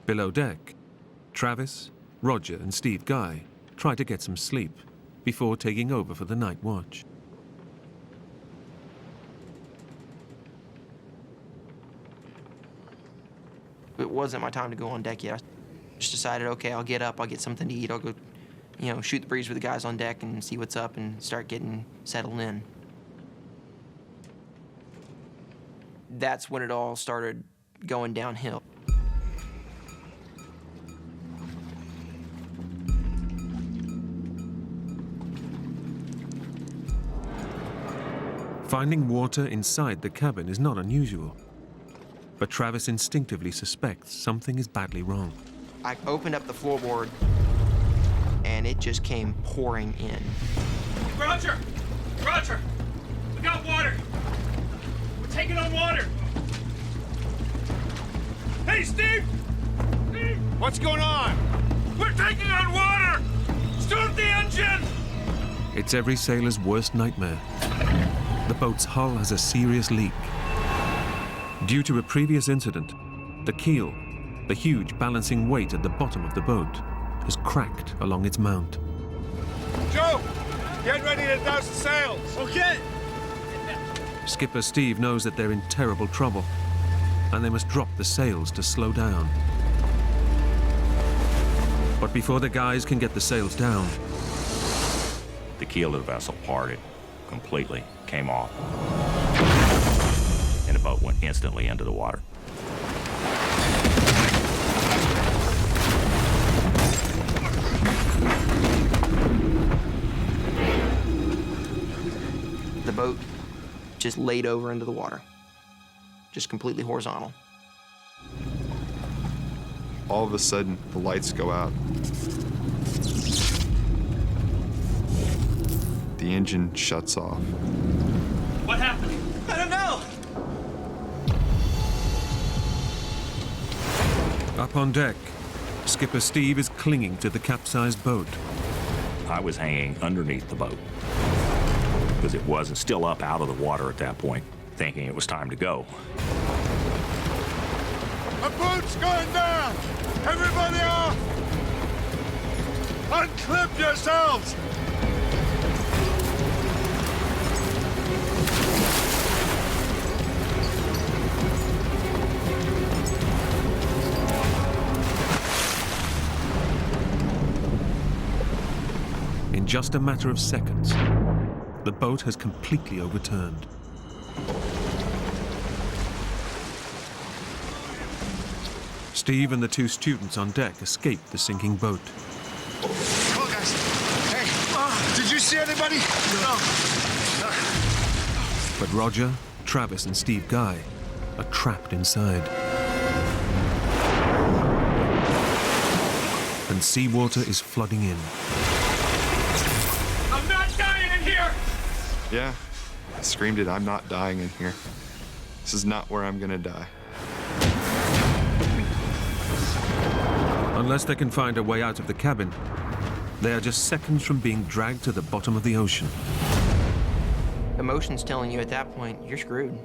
Below deck, Travis, Roger, and Steve Guy try to get some sleep before taking over for the night watch. It wasn't my time to go on deck yet. I just decided, okay, I'll get up, I'll get something to eat, I'll go, shoot the breeze with the guys on deck and see what's up and start getting settled in. That's when it all started going downhill. Finding water inside the cabin is not unusual, but Travis instinctively suspects something is badly wrong. I opened up the floorboard, and it just came pouring in. Roger! Roger! We got water! We're taking on water! Hey, Steve! Steve! What's going on? We're taking on water! Start the engine! It's every sailor's worst nightmare. The boat's hull has a serious leak. Due to a previous incident, the keel, the huge balancing weight at the bottom of the boat, has cracked along its mount. Joe, get ready to douse the sails. Okay! Skipper Steve knows that they're in terrible trouble, and they must drop the sails to slow down. But before the guys can get the sails down, the keel of the vessel parted completely, came off, and the boat went instantly into the water. The boat just laid over into the water, just completely horizontal. All of a sudden, the lights go out. The engine shuts off. What happened? I don't know! up on deck, Skipper Steve is clinging to the capsized boat. I was hanging underneath the boat because it wasn't still up out of the water at that point, thinking it was time to go. A boat's going down! Everybody off! Unclip yourselves! In just a matter of seconds, the boat has completely overturned. Steve and the two students on deck escaped the sinking boat. Come on, guys. Hey, did you see anybody? No. But Roger, Travis, and Steve Guy are trapped inside. And seawater is flooding in. I'm not dying in here! Yeah, I screamed it, I'm not dying in here. This is not where I'm gonna die. Unless they can find a way out of the cabin, they are just seconds from being dragged to the bottom of the ocean. Emotion's telling you at that point, you're screwed.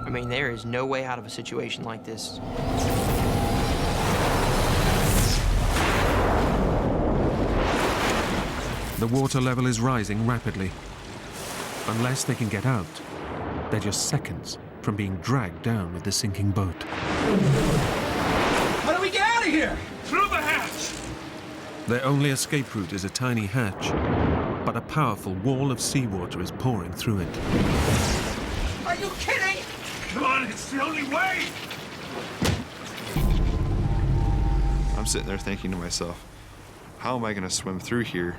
I mean, there is no way out of a situation like this. The water level is rising rapidly. Unless they can get out, they're just seconds from being dragged down with the sinking boat. How do we get out of here? Through the hatch! Their only escape route is a tiny hatch, but a powerful wall of seawater is pouring through it. Are you kidding? Come on, it's the only way! I'm sitting there thinking to myself, how am I gonna swim through here?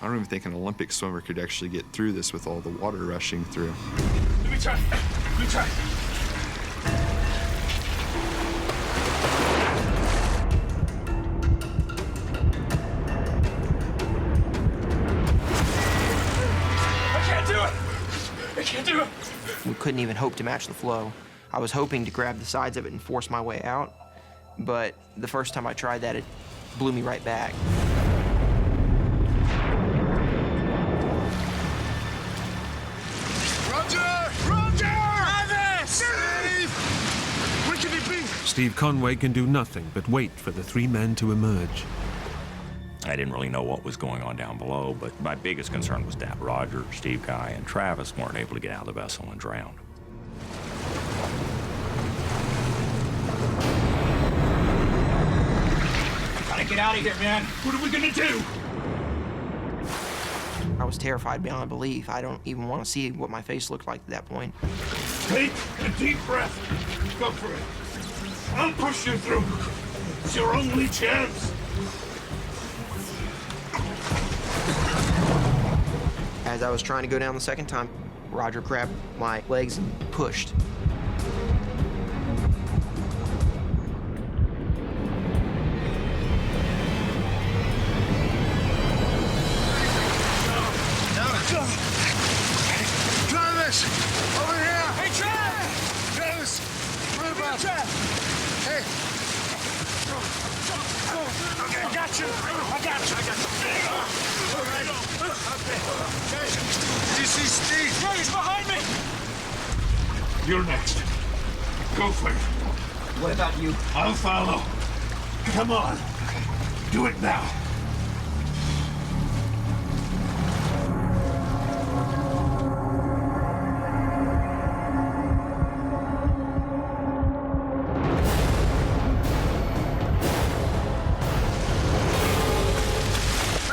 I don't even think an Olympic swimmer could actually get through this with all the water rushing through. Let me try. Let me try. I can't do it! I can't do it! We couldn't even hope to match the flow. I was hoping to grab the sides of it and force my way out, but the first time I tried that, it blew me right back. Roger! Roger! Travis! Steve! We can be Steve Conway can do nothing but wait for the three men to emerge. I didn't really know what was going on down below, but my biggest concern was that Roger, Steve Guy, and Travis weren't able to get out of the vessel and drown. Gotta get out of here, man. What are we gonna do? I was terrified beyond belief. I don't even want to see what my face looked like at that point. Take a deep breath. Go for it. I'll push you through. It's your only chance. As I was trying to go down the second time, Roger grabbed my legs and pushed. Travis! Over here! Hey, Travis! Travis! What about Hey! Okay, I got you! All right. Okay. Did you see Steve? Yeah, he's behind me! You're next. Go for it. What about you? I'll follow. Come on. Do it now.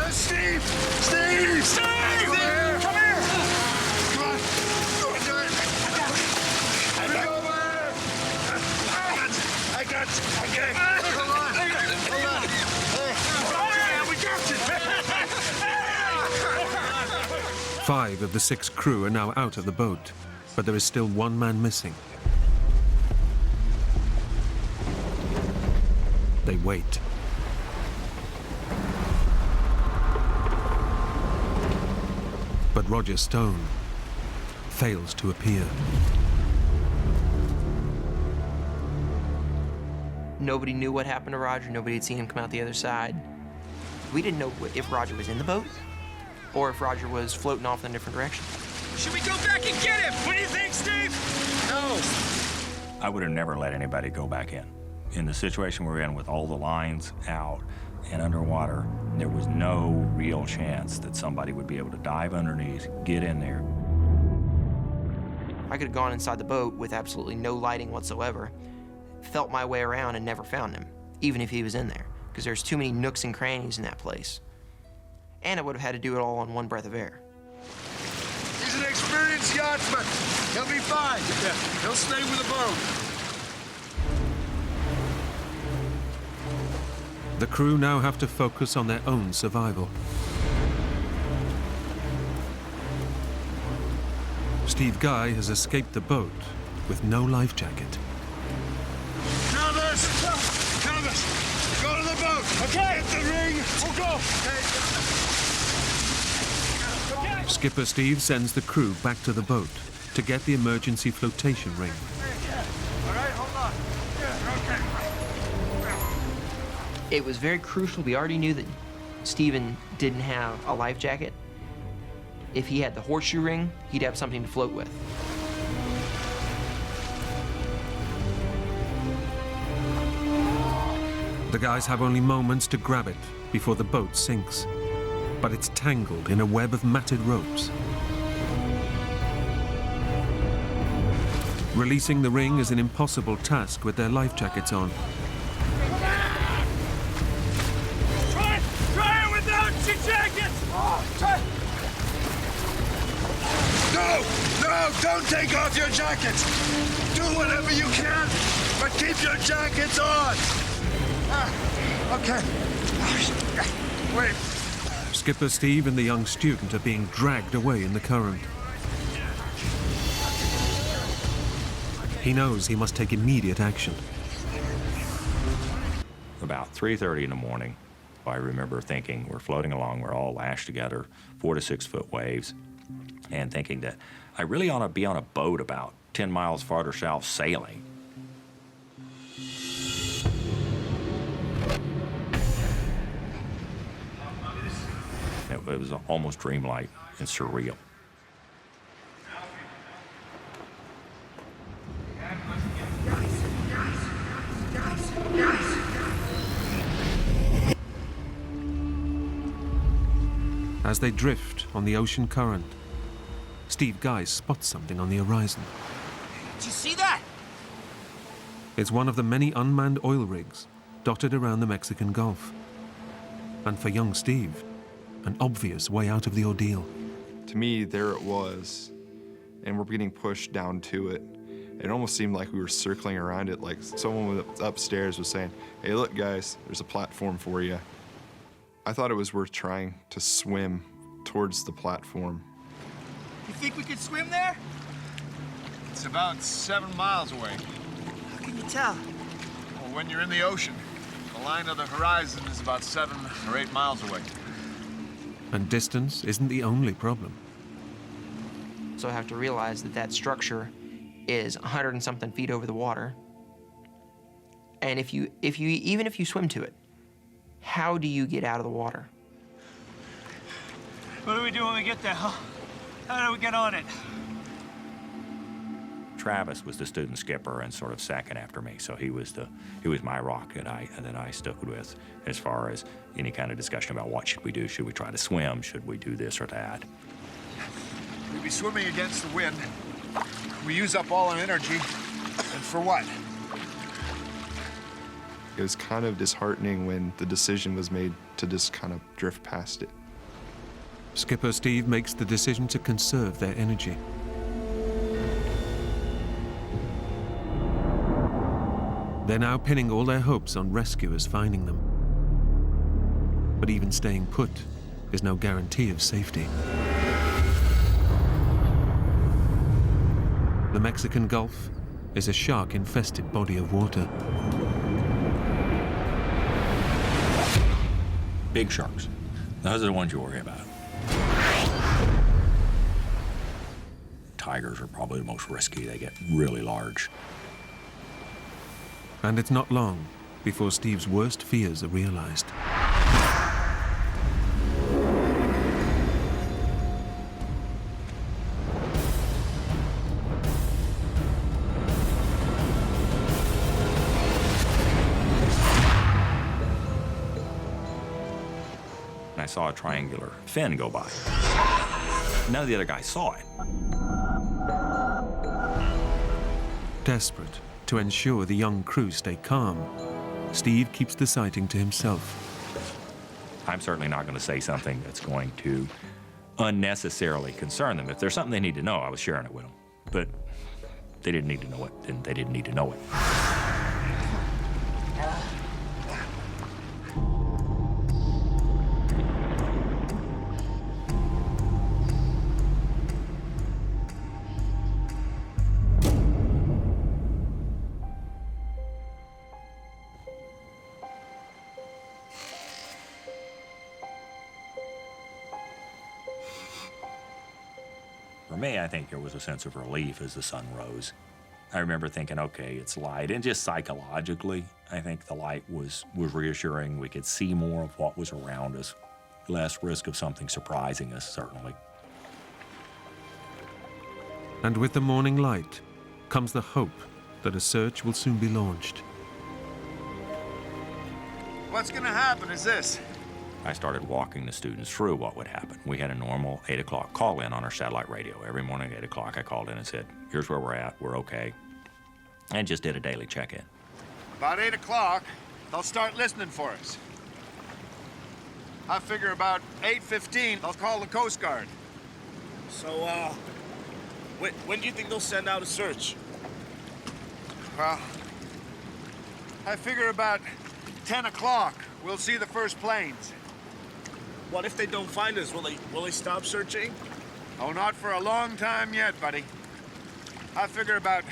Steve! Steve! Steve! Come here! Come here! Come on! Go and do it! I got it! I got it! Okay! Hold on! Hold on! Hey! We got you! 5 of the 6 crew are now out of the boat, but there is still 1 man missing. They wait. But Roger Stone fails to appear. Nobody knew what happened to Roger. Nobody had seen him come out the other side. We didn't know if Roger was in the boat or if Roger was floating off in a different direction. Should we go back and get him? What do you think, Steve? No! I would have never let anybody go back in. In the situation we're in with all the lines out and underwater, there was no real chance that somebody would be able to dive underneath, get in there. I could have gone inside the boat with absolutely no lighting whatsoever, felt my way around and never found him, even if he was in there, because there's too many nooks and crannies in that place. And I would have had to do it all on one breath of air. He's an experienced yachtsman. He'll be fine. Yeah. He'll stay with the boat. The crew now have to focus on their own survival. Steve Guy has escaped the boat with no life jacket. Travis! Travis! Go to the boat! Okay! Hit the ring! We'll go! Okay. Skipper Steve sends the crew back to the boat to get the emergency flotation ring. All right, hold on. Yeah, okay. It was very crucial. We already knew that Steven didn't have a life jacket. If he had the horseshoe ring, he'd have something to float with. The guys have only moments to grab it before the boat sinks, but it's tangled in a web of matted ropes. Releasing the ring is an impossible task with their life jackets on. Try it without your jacket! No! No! Don't take off your jackets! Do whatever you can, but keep your jackets on! Okay. Wait. Skipper Steve and the young student are being dragged away in the current. He knows he must take immediate action. About 3:30 in the morning, I remember thinking we're floating along, we're all lashed together, 4 to 6 foot waves, and thinking that I really ought to be on a boat about 10 miles farther south sailing. It was almost dreamlike and surreal. As they drift on the ocean current, Steve Guy spots something on the horizon. Did you see that? It's one of the many unmanned oil rigs dotted around the Mexican Gulf. And for young Steve, an obvious way out of the ordeal. To me, there it was, and we're getting pushed down to it. It almost seemed like we were circling around it, like someone upstairs was saying, "Hey, look, guys, there's a platform for you." I thought it was worth trying to swim towards the platform. You think we could swim there? It's about 7 miles away. How can you tell? Well, when you're in the ocean, the line of the horizon is about 7 or 8 miles away. And distance isn't the only problem. So I have to realize that that structure is 100 and something feet over the water. And even if you swim to it, how do you get out of the water? What do we do when we get there, huh? How do we get on it? Travis was the student skipper and sort of second after me, so he was my rock that I stuck with as far as any kind of discussion about what should we do. Should we try to swim? Should we do this or that? We'd be swimming against the wind. We use up all our energy, and for what? It was kind of disheartening when the decision was made to just kind of drift past it. Skipper Steve makes the decision to conserve their energy. They're now pinning all their hopes on rescuers finding them. But even staying put is no guarantee of safety. The Mexican Gulf is a shark-infested body of water. Big sharks. Those are the ones you worry about. Tigers are probably the most risky. They get really large. And it's not long before Steve's worst fears are realized. And I saw a triangular fin go by. None of the other guys saw it. Desperate to ensure the young crew stay calm, Steve keeps the sighting to himself. I'm certainly not going to say something that's going to unnecessarily concern them. If there's something they need to know, I was sharing it with them. But they didn't need to know it, and they didn't need to know it. For me, I think there was a sense of relief as the sun rose. I remember thinking, okay, it's light. And just psychologically, I think the light was reassuring. We could see more of what was around us. Less risk of something surprising us, certainly. And with the morning light comes the hope that a search will soon be launched. What's gonna happen is this. I started walking the students through what would happen. We had a normal 8 o'clock call-in on our satellite radio. Every morning at 8 o'clock, I called in and said, here's where we're at, we're okay. And just did a daily check-in. About 8 o'clock, they'll start listening for us. I figure about 8:15, they'll call the Coast Guard. So, when do you think they'll send out a search? Well, I figure about 10 o'clock, we'll see the first planes. What if they don't find us? Will they stop searching? Oh, not for a long time yet, buddy. I figure about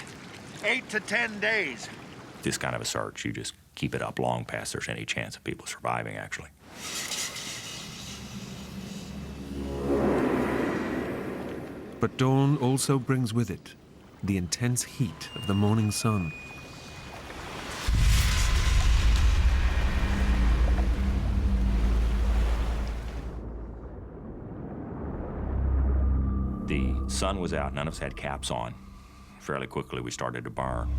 8 to 10 days. This kind of a search, you just keep it up long past there's any chance of people surviving, actually. But dawn also brings with it the intense heat of the morning sun. The sun was out, none of us had caps on. Fairly quickly, we started to burn.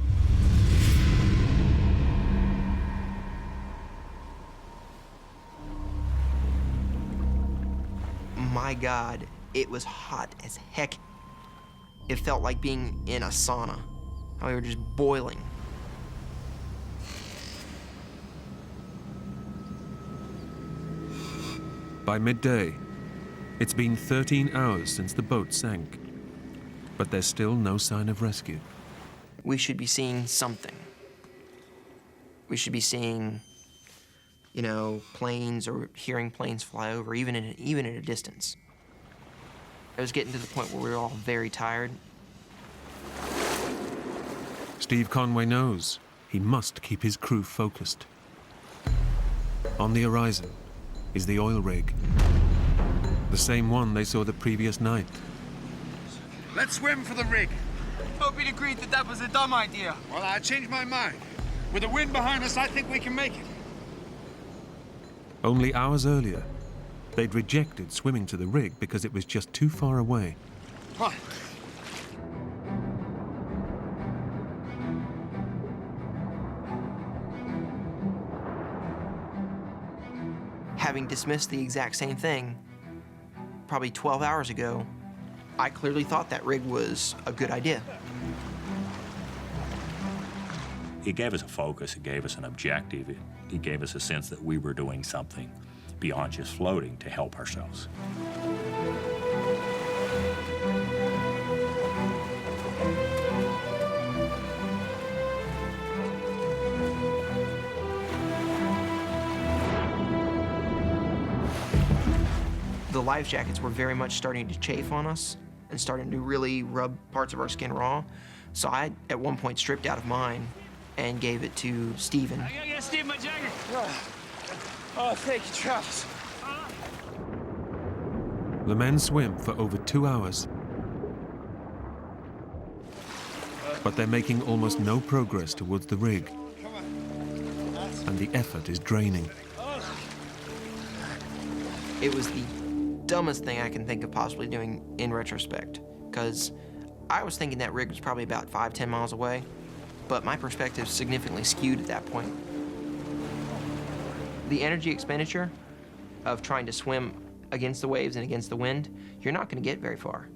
my God, it was hot as heck. It felt like being in a sauna. How we were just boiling. By midday, it's been 13 hours since the boat sank, but there's still no sign of rescue. We should be seeing something. We should be seeing, you know, planes or hearing planes fly over, even at a distance. It was getting to the point where we were all very tired. Steve Conway knows he must keep his crew focused. On the horizon is the oil rig, the same one they saw the previous night. Let's swim for the rig. Opie agreed that that was a dumb idea. Well, I changed my mind. With the wind behind us, I think we can make it. Only hours earlier, they'd rejected swimming to the rig because it was just too far away. Come on. Having dismissed the exact same thing probably 12 hours ago, I clearly thought that rig was a good idea. It gave us a focus, it gave us an objective, it gave us a sense that we were doing something beyond just floating to help ourselves. The life jackets were very much starting to chafe on us and starting to really rub parts of our skin raw. So I, at one point, stripped out of mine and gave it to Steven. I gotta get Steve my jacket. Oh, thank you, Travis. The men swim for over 2 hours, but they're making almost no progress towards the rig, and the effort is draining. It was the dumbest thing I can think of possibly doing in retrospect, because I was thinking that rig was probably about 5-10 miles away, but my perspective significantly skewed at that point. The energy expenditure of trying to swim against the waves and against the wind, you're not going to get very far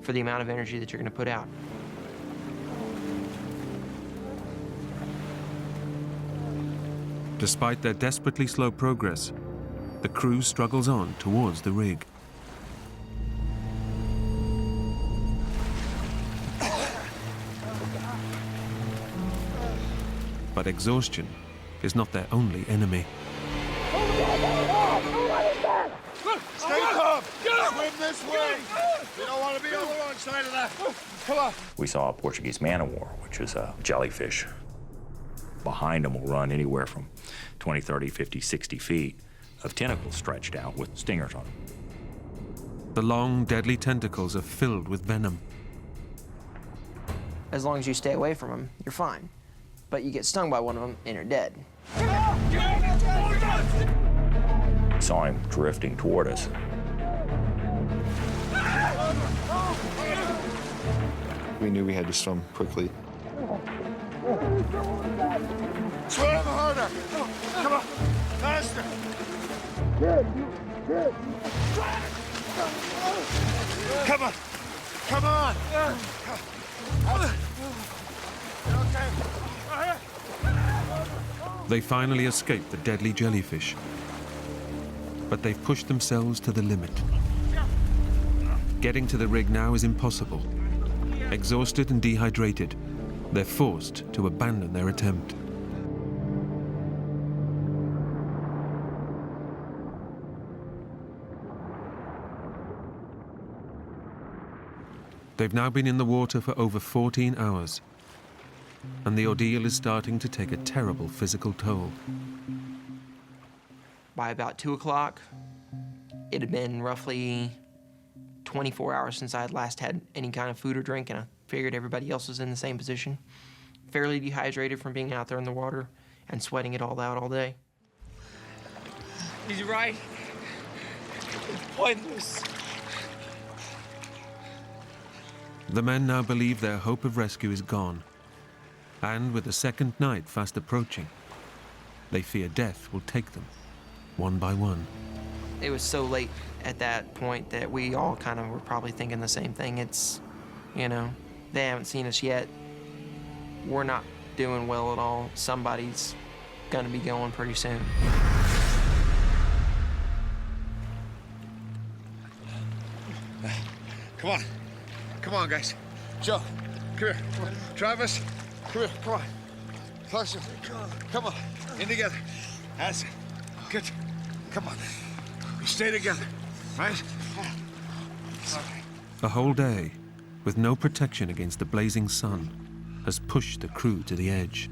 for the amount of energy that you're going to put out. Despite their desperately slow progress, the crew struggles on towards the rig. But exhaustion is not their only enemy. Stay calm. Swim this way. You don't want to be on the wrong side of that. Come on. We saw a Portuguese man-o-war, which is a jellyfish. Behind them will run anywhere from 20, 30, 50, 60 feet of tentacles stretched out with stingers on them. The long, deadly tentacles are filled with venom. As long as you stay away from them, you're fine. But you get stung by one of them and you're dead. We saw him drifting toward us. We knew we had to swim quickly. Swim harder. Come on. Faster. Come on. Come on. Okay. They finally escape the deadly jellyfish, but they've pushed themselves to the limit. Getting to the rig now is impossible. Exhausted and dehydrated, they're forced to abandon their attempt. They've now been in the water for over 14 hours, and the ordeal is starting to take a terrible physical toll. By about 2 o'clock, it had been roughly 24 hours since I had last had any kind of food or drink, and I figured everybody else was in the same position. Fairly dehydrated from being out there in the water and sweating it all out all day. He's right. It's pointless. The men now believe their hope of rescue is gone, and with the second night fast approaching, they fear death will take them one by one. It was so late at that point that we all kind of were probably thinking the same thing. It's, you know, they haven't seen us yet. We're not doing well at all. Somebody's gonna be going pretty soon. Come on. Come on, guys. Joe, come here. Come on. Travis, come here. Come on. Closer. Come on. In together. That's it. Good. Come on. We stay together, right? A whole day, with no protection against the blazing sun, has pushed the crew to the edge.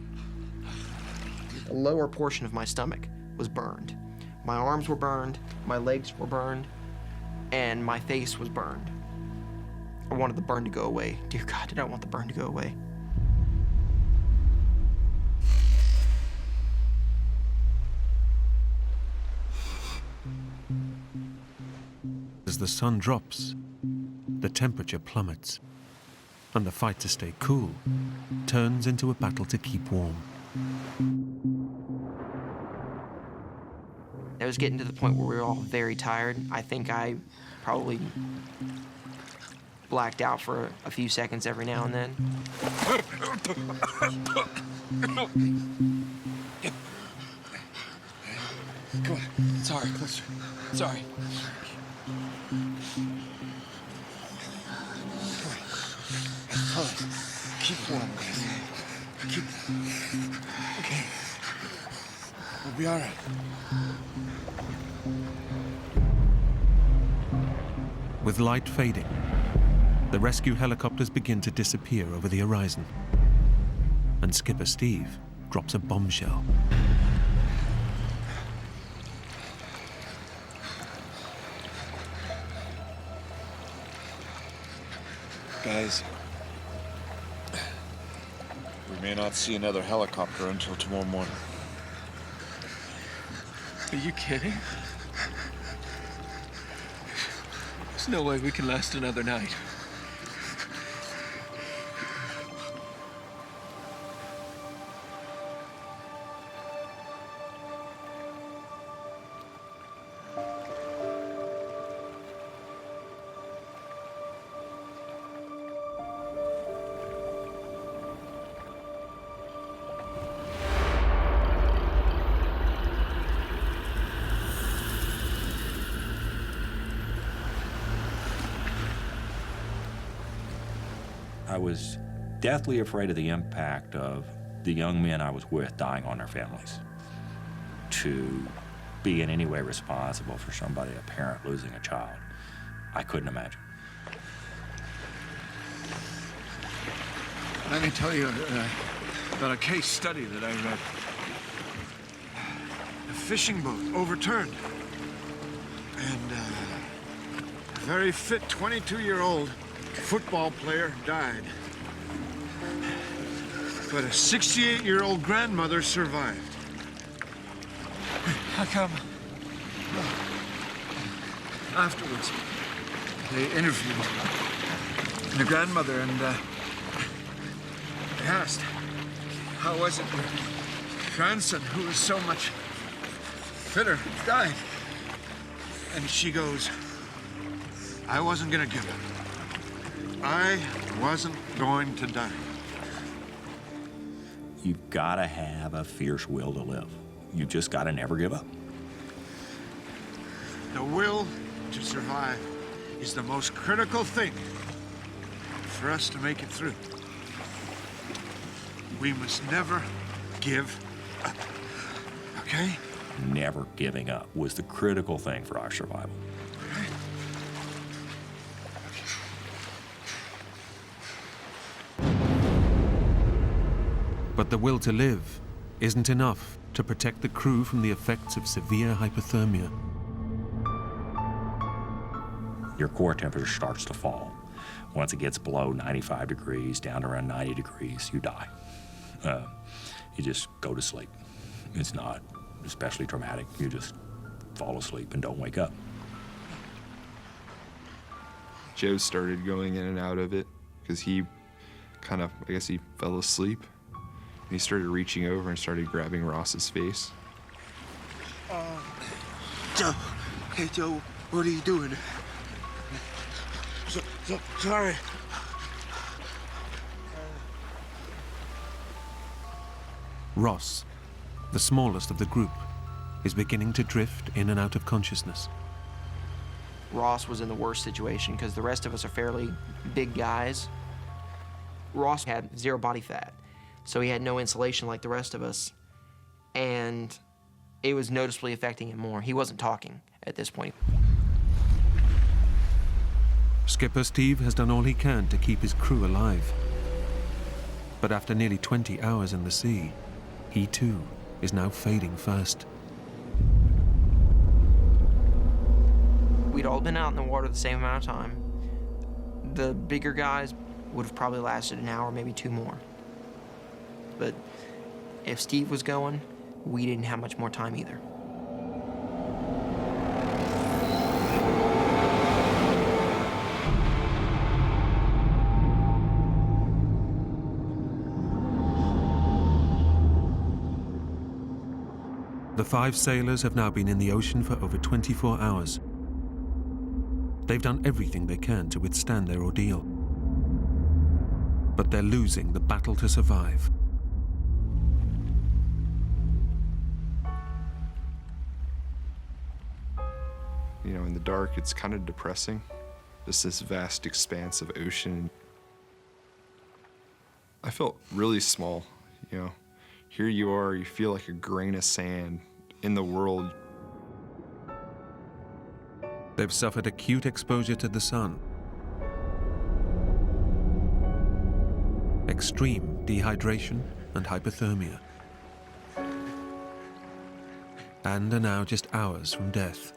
The lower portion of my stomach was burned. My arms were burned, my legs were burned, and my face was burned. I wanted the burn to go away. Dear God, did I want the burn to go away. As the sun drops, the temperature plummets, and the fight to stay cool turns into a battle to keep warm. It was getting to the point where we were all very tired. I think I probably blacked out for a few seconds every now and then. Come on. Sorry, closer. Sorry. Come on. Keep warm, guys. Keep. Okay. We'll be all right. With light fading, the rescue helicopters begin to disappear over the horizon, and Skipper Steve drops a bombshell. Guys, we may not see another helicopter until tomorrow morning. Are you kidding? There's no way we can last another night. I was deathly afraid of the impact of the young men I was with dying on their families. To be in any way responsible for somebody, a parent, losing a child, I couldn't imagine. Let me tell you about a case study that I read. A fishing boat overturned, and a very fit 22-year-old football player died. But a 68-year-old grandmother survived. How come? Afterwards, they interviewed the grandmother, and they asked, how was it your grandson, who was so much fitter, died? And she goes, I wasn't gonna give up. I wasn't going to die. You've got to have a fierce will to live. You just got to never give up. The will to survive is the most critical thing for us to make it through. We must never give up, okay? Never giving up was the critical thing for our survival. But the will to live isn't enough to protect the crew from the effects of severe hypothermia. Your core temperature starts to fall. Once it gets below 95 degrees, down to around 90 degrees, you die. You just go to sleep. It's not especially traumatic. You just fall asleep and don't wake up. Joe started going in and out of it because he I guess he fell asleep. And he started reaching over and started grabbing Ross's face. Joe, Hey, Joe, what are you doing? Sorry. Ross, the smallest of the group, is beginning to drift in and out of consciousness. Ross was in the worst situation because the rest of us are fairly big guys. Ross had 0 body fat, so he had no insulation like the rest of us, and it was noticeably affecting him more. He wasn't talking at this point. Skipper Steve has done all he can to keep his crew alive. But after nearly 20 hours in the sea, he too is now fading fast. We'd all been out in the water the same amount of time. The bigger guys would have probably lasted an hour, maybe 2 more. But if Steve was going, we didn't have much more time either. The 5 sailors have now been in the ocean for over 24 hours. They've done everything they can to withstand their ordeal. But they're losing the battle to survive. You know, in the dark, it's kind of depressing. Just this vast expanse of ocean. I felt really small, you know. Here you are, you feel like a grain of sand in the world. They've suffered acute exposure to the sun, extreme dehydration and hypothermia, and are now just hours from death.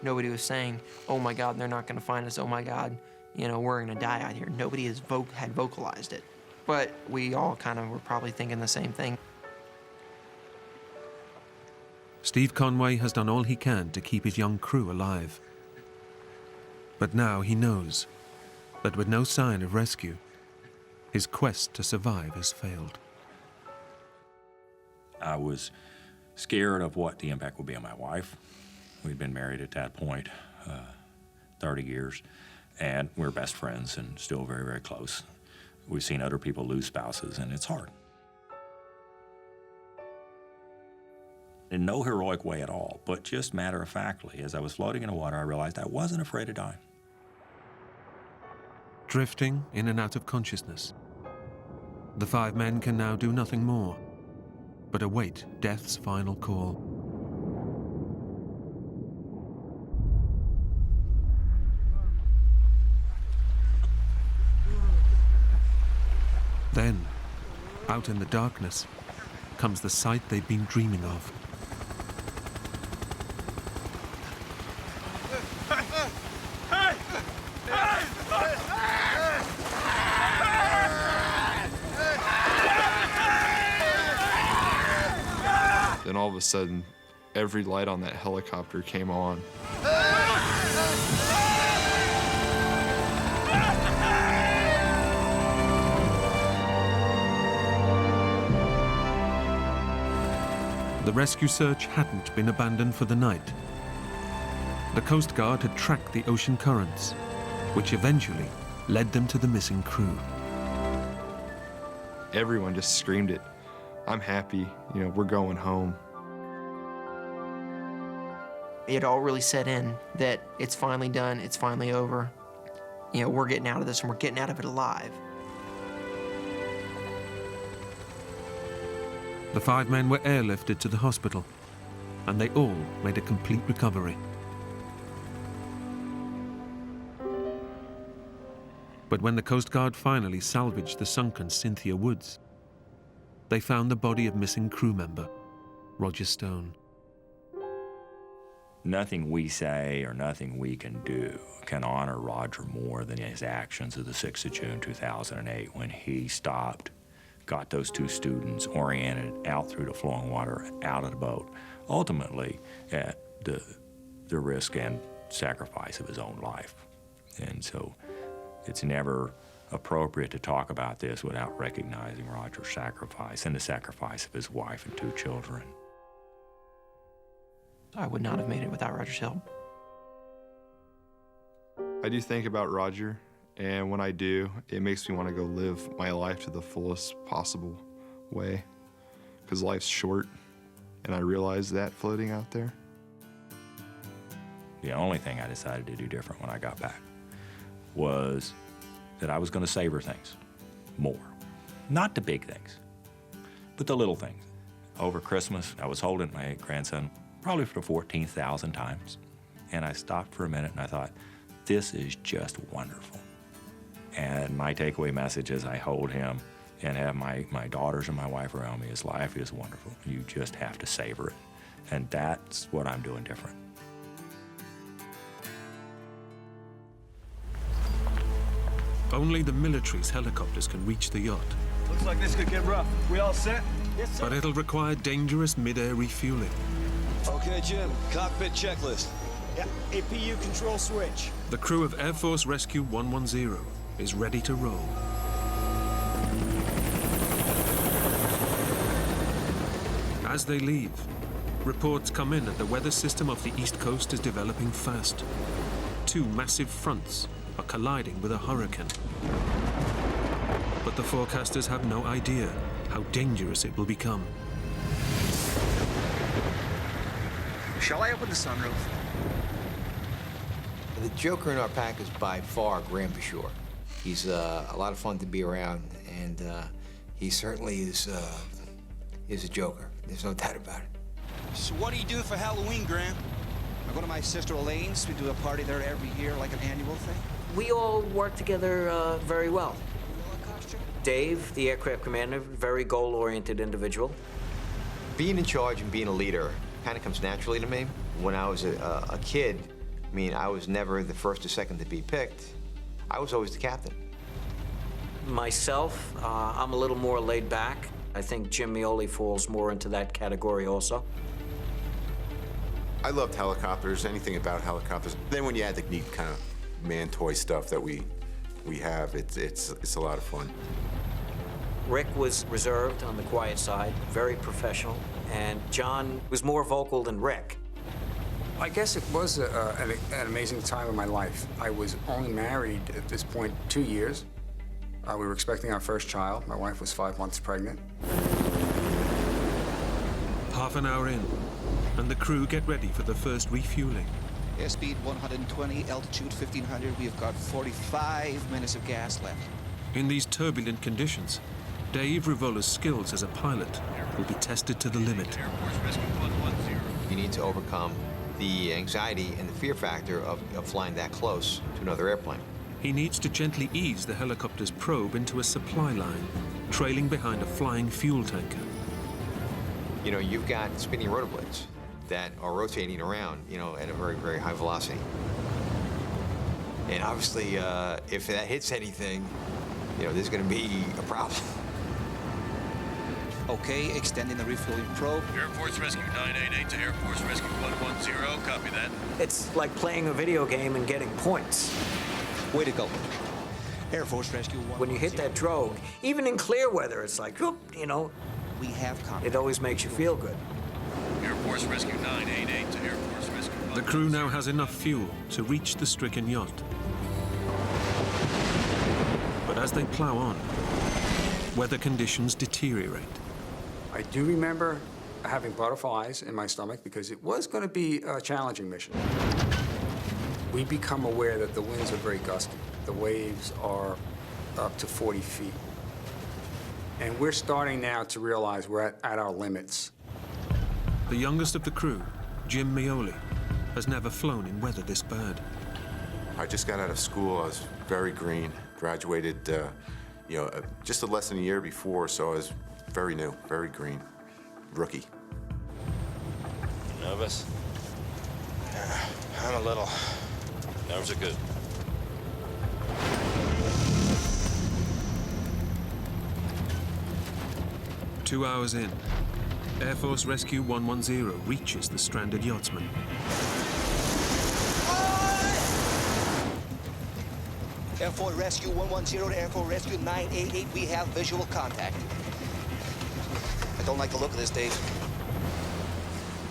Nobody was saying, oh my God, they're not gonna find us, oh my God, you know, we're gonna die out here. Nobody had vocalized it. But we all kind of were probably thinking the same thing. Steve Conway has done all he can to keep his young crew alive. But now he knows that with no sign of rescue, his quest to survive has failed. I was scared of what the impact would be on my wife. We'd been married at that point 30 years, and we're best friends and still very, very close. We've seen other people lose spouses, and it's hard. In no heroic way at all, but just matter-of-factly, as I was floating in the water, I realized I wasn't afraid of dying. Drifting in and out of consciousness, the 5 men can now do nothing more but await death's final call. Then, out in the darkness, comes the sight they've been dreaming of. Then all of a sudden, every light on that helicopter came on. The rescue search hadn't been abandoned for the night. The Coast Guard had tracked the ocean currents, which eventually led them to the missing crew. Everyone just screamed it. I'm happy, you know, we're going home. It all really set in that it's finally done, it's finally over. You know, we're getting out of this and we're getting out of it alive. The 5 men were airlifted to the hospital, and they all made a complete recovery. But when the Coast Guard finally salvaged the sunken Cynthia Woods, they found the body of missing crew member Roger Stone. Nothing we say or nothing we can do can honor Roger more than his actions of the 6th of June 2008 when he stopped, got those 2 students oriented out through the flowing water, out of the boat, ultimately at the risk and sacrifice of his own life. And so it's never appropriate to talk about this without recognizing Roger's sacrifice and the sacrifice of his wife and 2 children. I would not have made it without Roger's help. I do think about Roger, and when I do, it makes me want to go live my life to the fullest possible way, because life's short, and I realize that floating out there. The only thing I decided to do different when I got back was that I was going to savor things more. Not the big things, but the little things. Over Christmas, I was holding my grandson probably for the 14,000th times, and I stopped for a minute and I thought, this is just wonderful. And my takeaway message as I hold him and have my daughters and my wife around me is life is wonderful. You just have to savor it. And that's what I'm doing different. Only the military's helicopters can reach the yacht, Looks like this could get rough. We all set? Yes, sir. but it'll require dangerous mid-air refueling. Okay, Jim, cockpit checklist. Yeah, APU control switch. The crew of Air Force Rescue 110 is ready to roll. As they leave, reports come in that the weather system off the East Coast is developing fast. Two massive fronts are colliding with a hurricane. But the forecasters have no idea how dangerous it will become. Shall I open the sunroof? The joker in our pack is by far Graham Bashore. He's a lot of fun to be around, and he certainly is a joker. There's no doubt about it. So what do you do for Halloween, Graham? I go to my sister Elaine's. We do a party there every year, like an annual thing. We all work together very well. Dave, the aircraft commander, very goal-oriented individual. Being in charge and being a leader kind of comes naturally to me. When I was a kid, I mean, I was never the first or second to be picked. I was always the captain. Myself, I'm a little more laid back. I think Jim Mioli falls more into that category also. I loved helicopters, anything about helicopters. Then when you add the neat kind of man toy stuff that we have, it's a lot of fun. Rick was reserved on the quiet side, very professional, and John was more vocal than Rick. I guess it was an amazing time in my life. I was only married at this point 2 years. We were expecting our first child. My wife was 5 months pregnant. Half an hour in, and the crew get ready for the first refueling. Airspeed 120, altitude 1,500. We've got 45 minutes of gas left. In these turbulent conditions, Dave Rivola's skills as a pilot will be tested to the limit. Air Force Rescue 110. You need to overcome the anxiety and the fear factor of flying that close to another airplane. He needs to gently ease the helicopter's probe into a supply line, trailing behind a flying fuel tanker. You know, you've got spinning rotor blades that are rotating around, you know, at a very, very high velocity. And obviously, if that hits anything, you know, there's going to be a problem. Okay, extending the refueling probe. Air Force Rescue 988 to Air Force Rescue 110. Copy that. It's like playing a video game and getting points. Way to go. Air Force Rescue 110. When you hit that drogue, even in clear weather, it's like, whoop, you know, we have contact. it always makes you feel good. Air Force Rescue 988 to Air Force Rescue 110. The crew now has enough fuel to reach the stricken yacht. But as they plow on, weather conditions deteriorate. I do remember having butterflies in my stomach because it was going to be a challenging mission. We become aware that the winds are very gusty. The waves are up to 40 feet. And we're starting now to realize we're at our limits. The youngest of the crew, Jim Mioli, has never flown in weather this bad. I just got out of school. I was very green. Graduated, just less than a year before, so I was very new, very green. Rookie. Nervous? Yeah, I'm a little. Nerves are good. Two hours in, Air Force Rescue 110 reaches the stranded yachtsman. Air Force Rescue 110 to Air Force Rescue 988. We have visual contact. I don't like the look of this, Dave.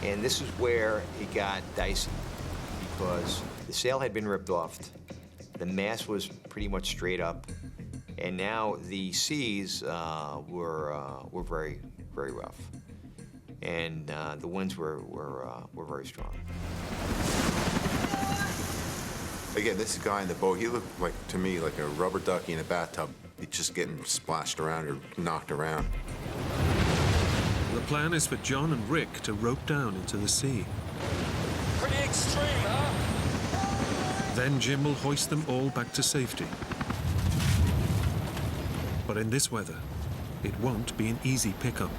And this is where it got dicey, because the sail had been ripped off, the mast was pretty much straight up, and now the seas were very, very rough, and the winds were very strong. Again, this guy in the boat, he looked like, to me, like a rubber ducky in a bathtub. He's just getting splashed around or knocked around. The plan is for John and Rick to rope down into the sea. Pretty extreme, huh? Then Jim will hoist them all back to safety. But in this weather, it won't be an easy pickup.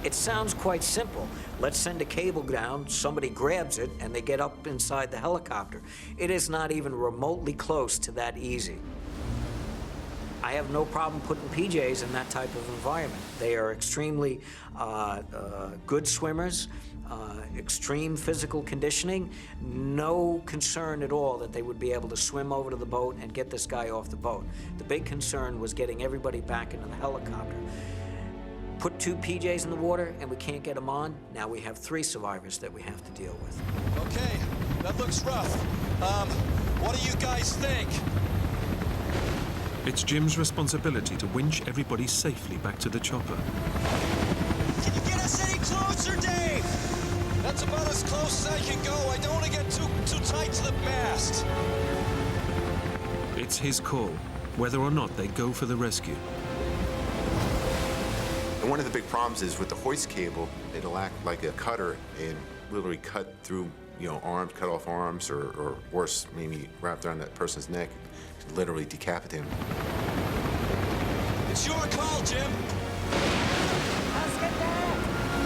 It sounds quite simple. Let's send a cable down, somebody grabs it, and they get up inside the helicopter. It is not even remotely close to that easy. I have no problem putting PJs in that type of environment. They are extremely good swimmers, extreme physical conditioning, no concern at all that they would be able to swim over to the boat and get this guy off the boat. The big concern was getting everybody back into the helicopter. Put 2 PJs in the water and we can't get them on, now we have 3 survivors that we have to deal with. Okay, that looks rough. What do you guys think? It's Jim's responsibility to winch everybody safely back to the chopper. Can you get us any closer, Dave? That's about as close as I can go. I don't want to get too tight to the mast. It's his call, whether or not they go for the rescue. And one of the big problems is with the hoist cable, it'll act like a cutter and literally cut through, arms, cut off arms, or worse, maybe wrapped around that person's neck, literally decapitate them. It's your call, Jim. Let's get back.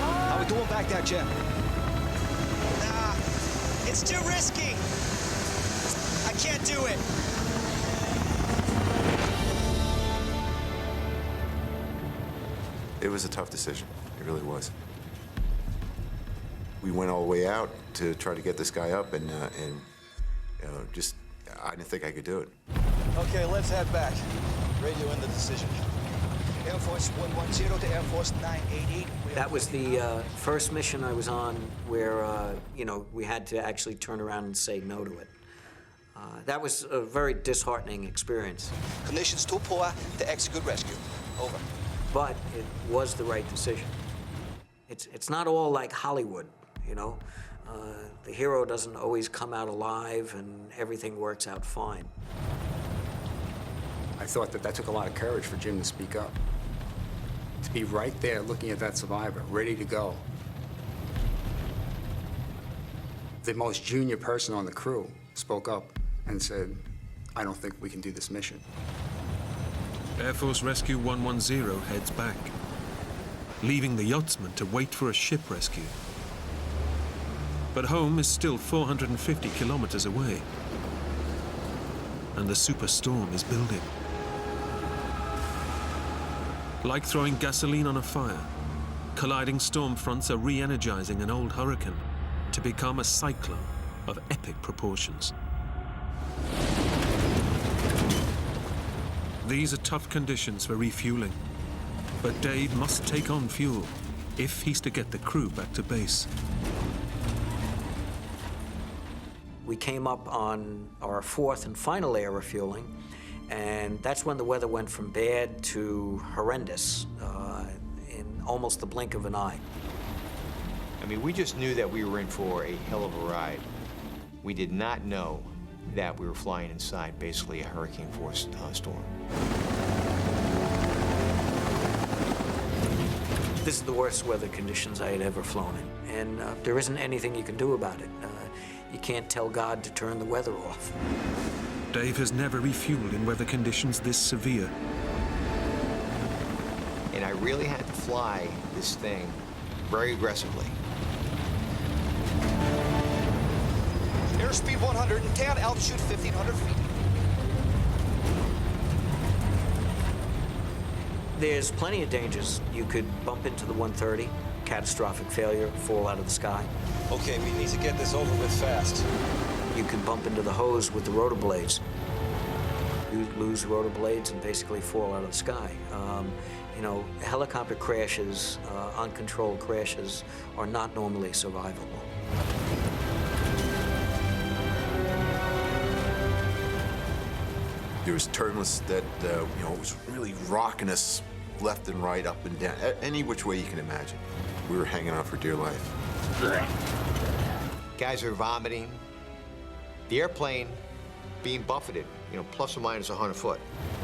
How we doing back there, Jim? Nah, it's too risky. I can't do it. It was a tough decision. It really was. We went all the way out to try to get this guy up, and just, I didn't think I could do it. Okay, let's head back. Radio in the decision. Air Force 110 to Air Force 988. That was the first mission I was on where, we had to actually turn around and say no to it. That was a very disheartening experience. Conditions too poor to execute rescue. Over. But it was the right decision. It's not all like Hollywood, The hero doesn't always come out alive and everything works out fine. I thought that took a lot of courage for Jim to speak up. To be right there looking at that survivor, ready to go. The most junior person on the crew spoke up and said, I don't think we can do this mission. Air Force Rescue 110 heads back, leaving the yachtsman to wait for a ship rescue. But home is still 450 kilometers away, and the superstorm is building. Like throwing gasoline on a fire, colliding storm fronts are re-energizing an old hurricane to become a cyclone of epic proportions. These are tough conditions for refueling, but Dave must take on fuel if he's to get the crew back to base. We came up on our 4th and final air refueling, and that's when the weather went from bad to horrendous in almost the blink of an eye. I mean, we just knew that we were in for a hell of a ride. We did not know that we were flying inside basically a hurricane-force storm. This is the worst weather conditions I had ever flown in, and there isn't anything you can do about it. You can't tell God to turn the weather off. Dave has never refueled in weather conditions this severe. And I really had to fly this thing very aggressively. Airspeed 110, altitude 1,500 feet. There's plenty of dangers. You could bump into the 130, catastrophic failure, fall out of the sky. Okay, we need to get this over with fast. You could bump into the hose with the rotor blades. You lose rotor blades and basically fall out of the sky. You know, helicopter crashes, uncontrolled crashes, are not normally survivable. There was turbulence that, you know, was really rocking us left and right, up and down, any which way you can imagine. We were hanging on for dear life. Guys are vomiting. The airplane being buffeted, you know, plus or minus 100 foot.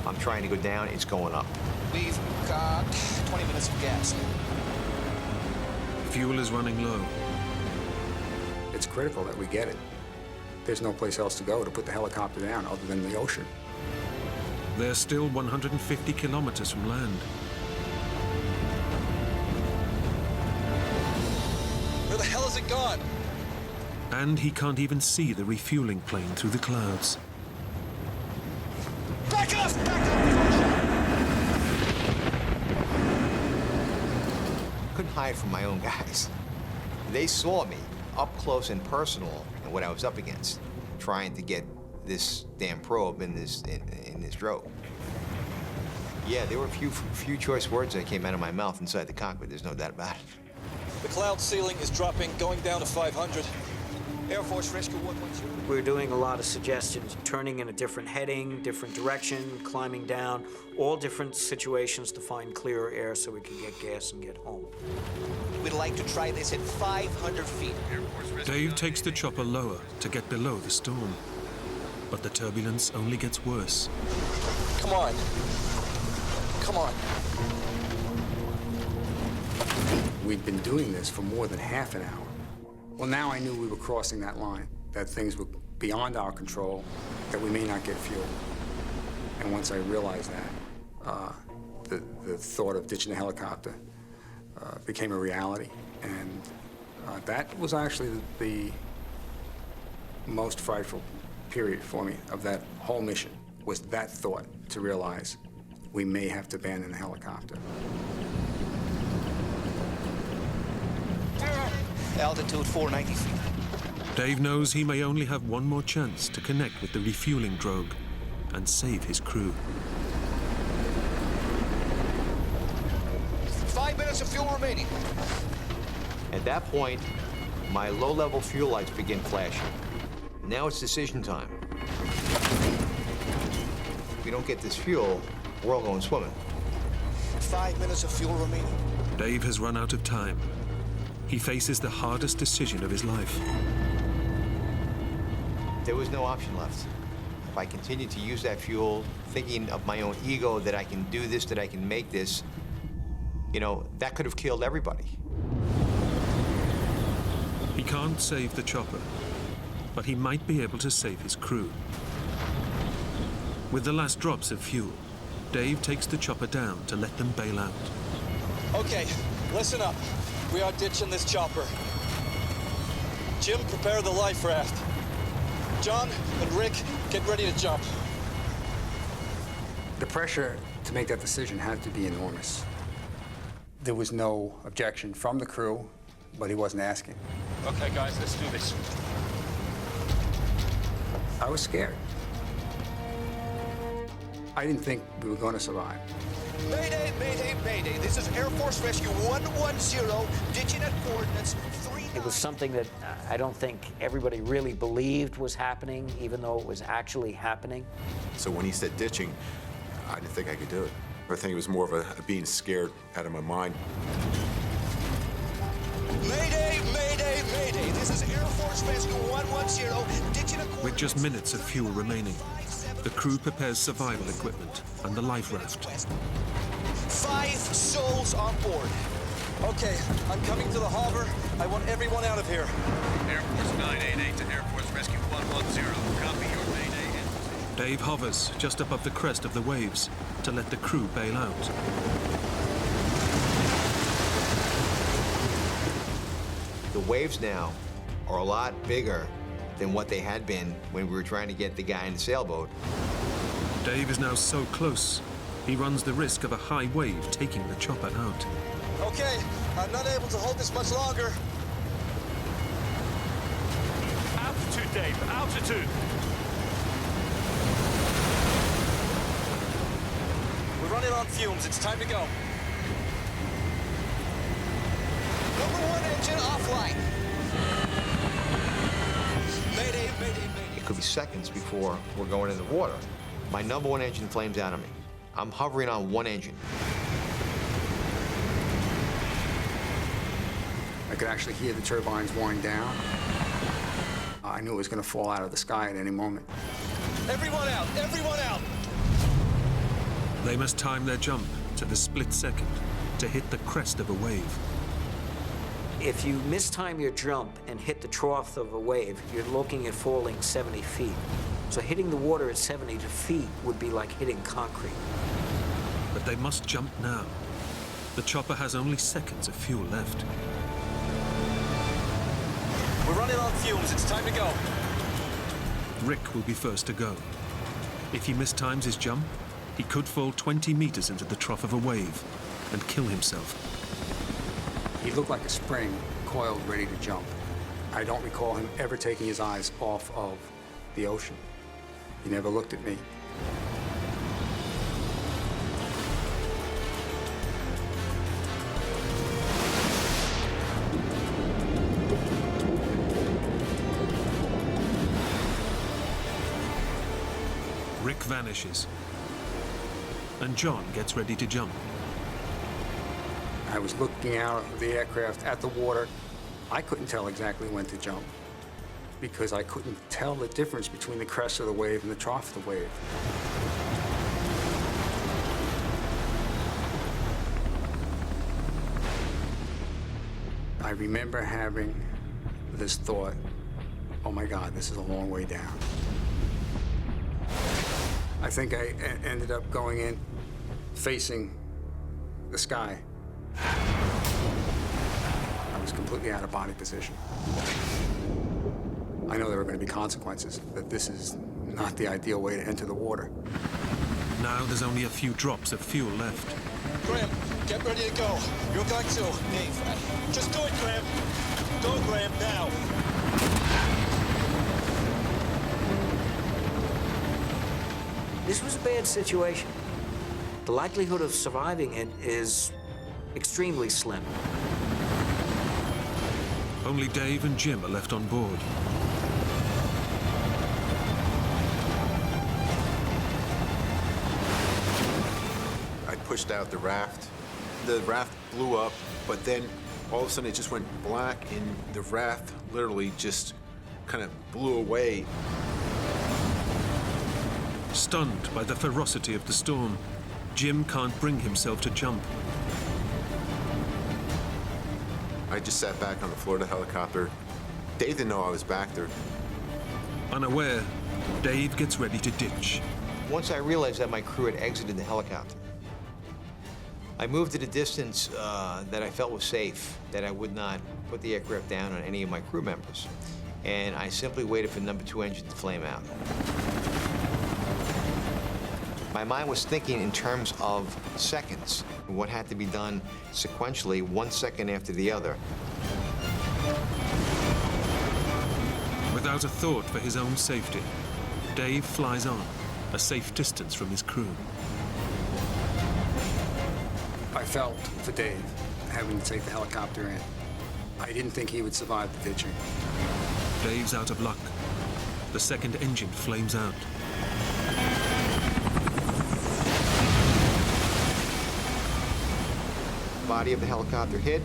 I'm trying to go down, it's going up. We've got 20 minutes of gas. Fuel is running low. It's critical that we get it. There's no place else to go to put the helicopter down other than the ocean. They're still 150 kilometers from land. Where the hell is it gone? And he can't even see the refueling plane through the clouds. Back off! Back off! Couldn't hide from my own guys. They saw me up close and personal and what I was up against, trying to get this damn probe in this drogue. Yeah, there were a few choice words that came out of my mouth inside the cockpit. There's no doubt about it. The cloud ceiling is dropping, going down to 500. Air Force Rescue 112. We're doing a lot of suggestions, turning in a different heading, different direction, climbing down, all different situations to find clearer air so we can get gas and get home. We'd like to try this at 500 feet. Dave takes the chopper lower to get below the storm. But the turbulence only gets worse. Come on. Come on. We'd been doing this for more than half an hour. Well, now I knew we were crossing that line, that things were beyond our control, that we may not get fuel. And once I realized that, the thought of ditching the helicopter became a reality. And that was actually the most frightful period for me of that whole mission, was that thought, to realize we may have to abandon the helicopter. Altitude 490 feet. Dave knows he may only have one more chance to connect with the refueling drogue and save his crew. 5 minutes of fuel remaining. At that point, my low-level fuel lights begin flashing. Now it's decision time. If we don't get this fuel, we're all going swimming. 5 minutes of fuel remaining. Dave has run out of time. He faces the hardest decision of his life. There was no option left. If I continued to use that fuel, thinking of my own ego that I can do this, that I can make this, you know, that could have killed everybody. He can't save the chopper, but he might be able to save his crew. With the last drops of fuel, Dave takes the chopper down to let them bail out. Okay, listen up. We are ditching this chopper. Jim, prepare the life raft. John and Rick, get ready to jump. The pressure to make that decision had to be enormous. There was no objection from the crew, but he wasn't asking. Okay, guys, let's do this. I was scared. I didn't think we were going to survive. Mayday, mayday, mayday. This is Air Force Rescue 110, ditching at coordinates 3. It was something that I don't think everybody really believed was happening, even though it was actually happening. So when he said ditching, I didn't think I could do it. I think it was more of a being scared out of my mind. Mayday, mayday, mayday. This is Air Force Rescue 110, ditching at coordinates. With just minutes of fuel remaining, the crew prepares survival equipment and the life raft. 5 souls on board. Okay, I'm coming to the harbor. I want everyone out of here. Air Force 988 to Air Force Rescue 110. Copy your mayday. Dave hovers just above the crest of the waves to let the crew bail out. The waves now are a lot bigger than what they had been when we were trying to get the guy in the sailboat. Dave is now so close, he runs the risk of a high wave taking the chopper out. Okay, I'm not able to hold this much longer. Altitude, Dave, altitude. running on fumes. It's time to go. Number 1 engine offline. Mayday, mayday, mayday. It could be seconds before we're going in the water. My number 1 engine flames out on me. I'm hovering on 1 engine. I could actually hear the turbines wind down. I knew it was going to fall out of the sky at any moment. Everyone out! Everyone out! They must time their jump to the split second to hit the crest of a wave. If you mistime your jump and hit the trough of a wave, you're looking at falling 70 feet. So hitting the water at 70 feet would be like hitting concrete. But they must jump now. The chopper has only seconds of fuel left. We're running on fumes. It's time to go. Rick will be first to go. If he mistimes his jump, he could fall 20 meters into the trough of a wave and kill himself. He looked like a spring, coiled, ready to jump. I don't recall him ever taking his eyes off of the ocean. He never looked at me. Rick vanishes, and John gets ready to jump. I was looking out of the aircraft at the water. I couldn't tell exactly when to jump because I couldn't tell the difference between the crest of the wave and the trough of the wave. I remember having this thought, oh my God, this is a long way down. I think I ended up going in facing the sky. I was completely out of body position. I know there were going to be consequences, that this is not the ideal way to enter the water. Now there's only a few drops of fuel left. Graham, get ready to go. You're going to. Dave, just do it, Graham. Go, Graham, now. This was a bad situation. The likelihood of surviving it is extremely slim. Only Dave and Jim are left on board. I pushed out the raft. The raft blew up, but then all of a sudden it just went black and the raft literally just kind of blew away. Stunned by the ferocity of the storm, Jim can't bring himself to jump. I just sat back on the floor of the helicopter. Dave didn't know I was back there. Unaware, Dave gets ready to ditch. Once I realized that my crew had exited the helicopter, I moved at a distance that I felt was safe, that I would not put the aircraft down on any of my crew members. And I simply waited for number 2 engine to flame out. My mind was thinking in terms of seconds, what had to be done sequentially, 1 second after the other. Without a thought for his own safety, Dave flies on, a safe distance from his crew. I felt for Dave having to take the helicopter in. I didn't think he would survive the ditching. Dave's out of luck. The second engine flames out. Body of the helicopter hit.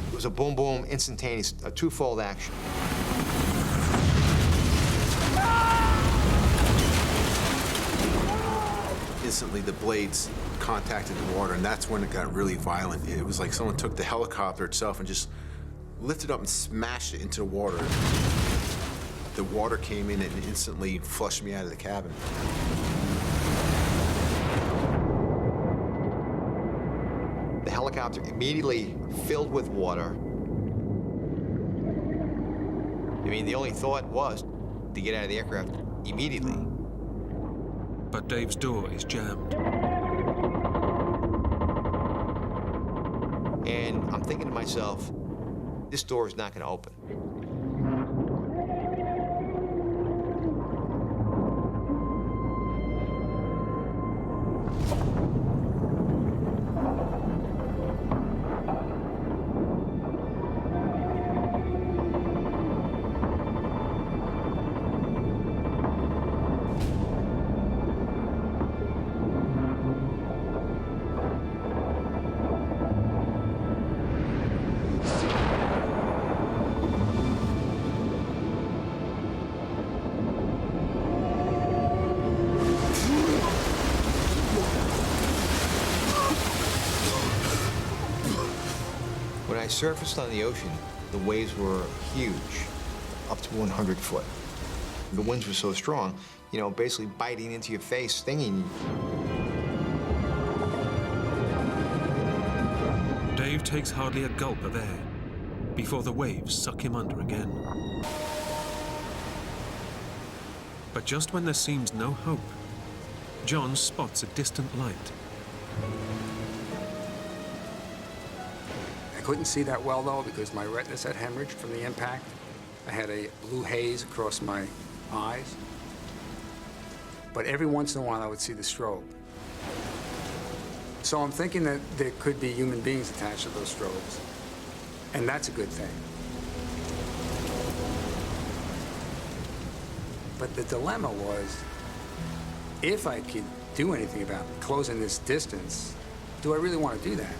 It was a boom, boom, instantaneous, a twofold action. Instantly, the blades contacted the water, and that's when it got really violent. It was like someone took the helicopter itself and just lifted up and smashed it into the water. The water came in and instantly flushed me out of the cabin. The helicopter immediately filled with water. I mean, the only thought was to get out of the aircraft immediately. But Dave's door is jammed. And I'm thinking to myself, this door is not going to open. When I surfaced on the ocean, the waves were huge, up to 100 foot. The winds were so strong, you know, basically biting into your face, stinging you. Dave takes hardly a gulp of air before the waves suck him under again. But just when there seems no hope, John spots a distant light. I couldn't see that well, though, because my retinas had hemorrhaged from the impact. I had a blue haze across my eyes. But every once in a while, I would see the strobe. So I'm thinking that there could be human beings attached to those strobes, and that's a good thing. But the dilemma was, if I could do anything about closing this distance, do I really want to do that?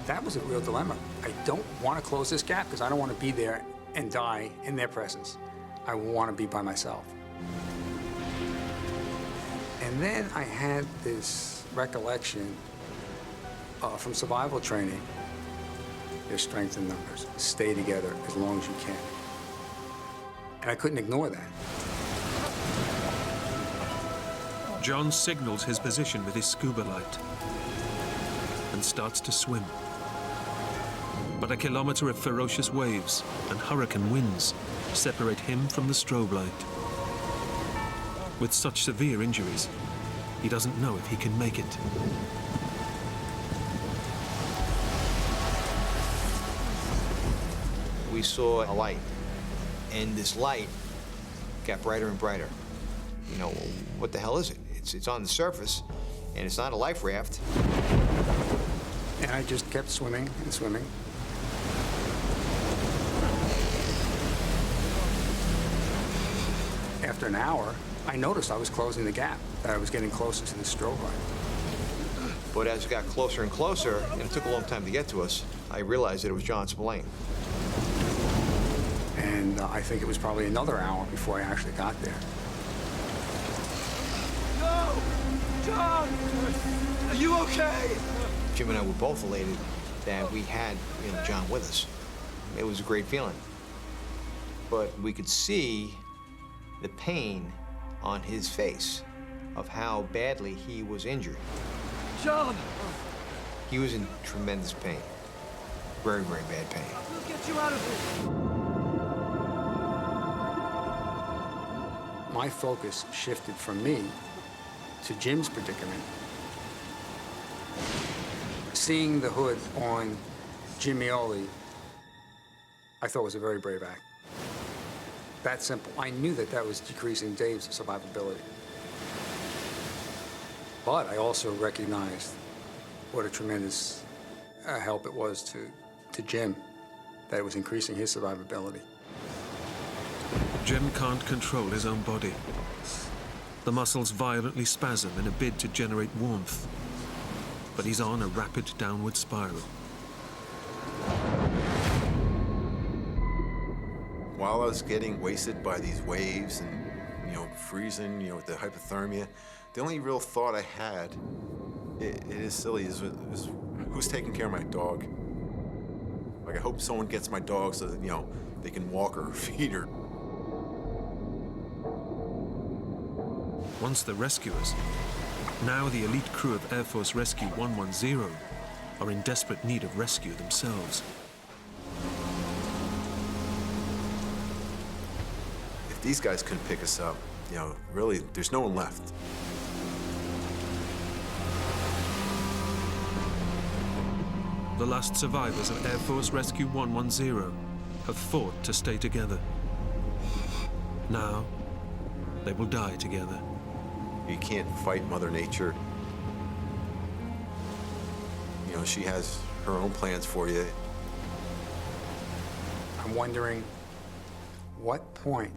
That was a real dilemma. I don't want to close this gap because I don't want to be there and die in their presence. I want to be by myself. And then I had this recollection from survival training. There's strength in numbers. Stay together as long as you can. And I couldn't ignore that. John signals his position with his scuba light and starts to swim. But a kilometer of ferocious waves and hurricane winds separate him from the strobe light. With such severe injuries, he doesn't know if he can make it. We saw a light, and this light got brighter and brighter. You know, what the hell is it? It's on the surface, and it's not a life raft. And I just kept swimming and swimming. After an hour, I noticed I was closing the gap, that I was getting closer to the strobe light. But as it got closer and closer, and it took a long time to get to us, I realized that it was John Spillane. And I think it was probably another hour before I actually got there. No! John! Are you okay? Jim and I were both elated that we had, you know, John with us. It was a great feeling. But we could see the pain on his face of how badly he was injured. John! He was in tremendous pain. Very, very bad pain. We'll get you out of here. My focus shifted from me to Jim's predicament. Seeing the hood on Jim Meoli, I thought was a very brave act. That simple. I knew that that was decreasing Dave's survivability. But I also recognized what a tremendous help it was to Jim, that it was increasing his survivability. Jim can't control his own body. The muscles violently spasm in a bid to generate warmth, but he's on a rapid downward spiral. While I was getting wasted by these waves and, you know, freezing, you know, with the hypothermia, the only real thought I had, it is silly, is who's taking care of my dog? Like, I hope someone gets my dog so that, you know, they can walk her or feed her. Once the rescuers, now the elite crew of Air Force Rescue 110, are in desperate need of rescue themselves. If these guys couldn't pick us up, you know, really, there's no one left. The last survivors of Air Force Rescue 110 have fought to stay together. Now, they will die together. You can't fight Mother Nature. You know, she has her own plans for you. I'm wondering, what point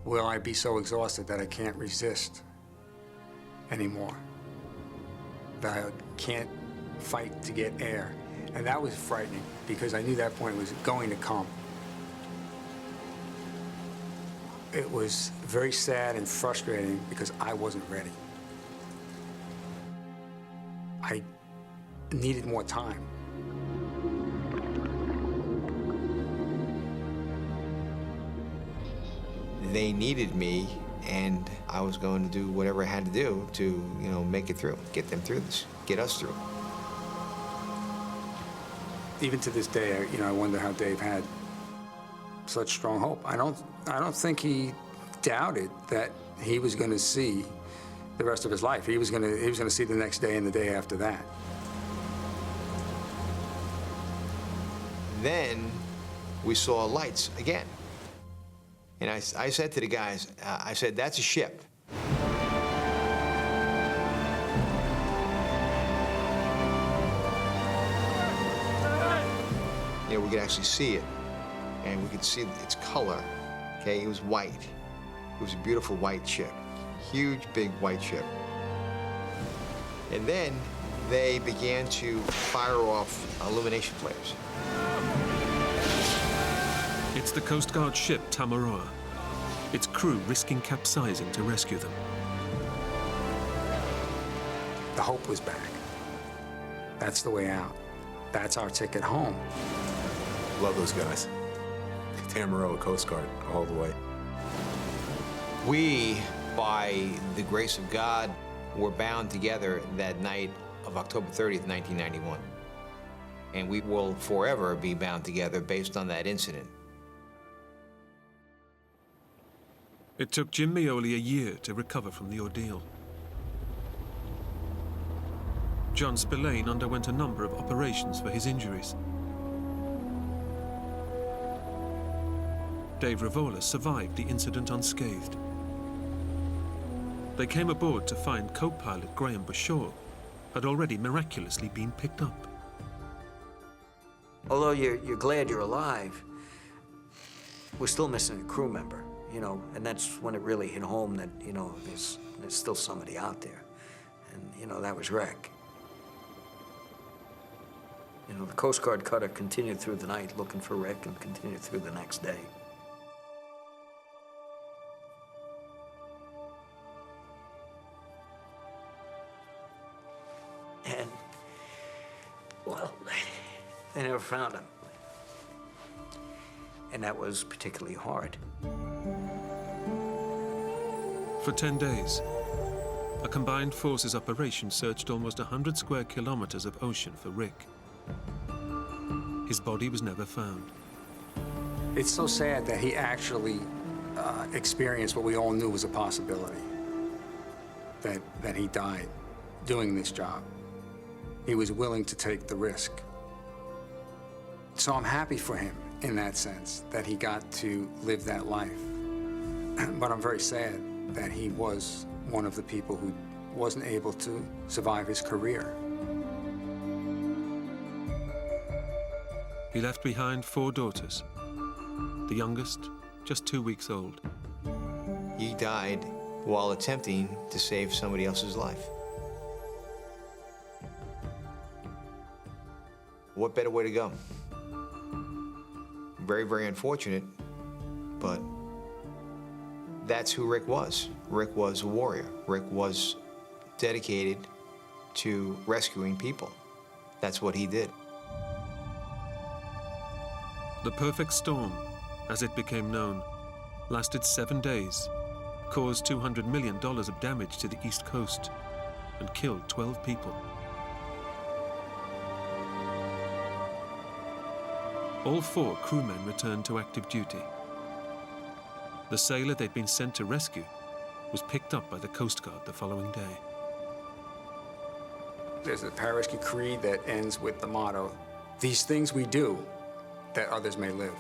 will I be so exhausted that I can't resist anymore? That I can't fight to get air. And that was frightening because I knew that point was going to come. It was very sad and frustrating because I wasn't ready. I needed more time. They needed me, and I was going to do whatever I had to do to, you know, make it through, get them through this, get us through. Even to this day, you know, I wonder how Dave had such strong hope. I don't think he doubted that he was going to see the rest of his life. He was going to see the next day and the day after that. Then we saw lights again. And I said to the guys, I said, that's a ship. You know, we could actually see it, and we could see its color, okay? It was white. It was a beautiful white ship, huge, big white ship. And then they began to fire off illumination flares. It's the Coast Guard ship Tamaroa, its crew risking capsizing to rescue them. The hope was back. That's the way out. That's our ticket home. Love those guys. Tamaroa, Coast Guard, all the way. We, by the grace of God, were bound together that night of October 30th, 1991. And we will forever be bound together based on that incident. It took Jim Meoli a year to recover from the ordeal. John Spillane underwent a number of operations for his injuries. Dave Revola survived the incident unscathed. They came aboard to find co-pilot Graham Bashaw had already miraculously been picked up. Although you're glad you're alive, we're still missing a crew member, you know, and that's when it really hit home that, you know, there's still somebody out there. And, you know, that was Rick. You know, the Coast Guard cutter continued through the night looking for Rick and continued through the next day. And, well, they never found him. And that was particularly hard. For 10 days, a combined forces operation searched almost 100 square kilometers of ocean for Rick. His body was never found. It's so sad that he actually experienced what we all knew was a possibility, that he died doing this job. He was willing to take the risk. So I'm happy for him in that sense, that he got to live that life. But I'm very sad that he was one of the people who wasn't able to survive his career. He left behind 4 daughters, the youngest just 2 weeks old. He died while attempting to save somebody else's life. What better way to go? Very, very unfortunate, but that's who Rick was. Rick was a warrior. Rick was dedicated to rescuing people. That's what he did. The perfect storm, as it became known, lasted 7 days, caused $200 million of damage to the East Coast, and killed 12 people. All 4 crewmen returned to active duty. The sailor they'd been sent to rescue was picked up by the Coast Guard the following day. There's a pararescue creed that ends with the motto, "These things we do, that others may live."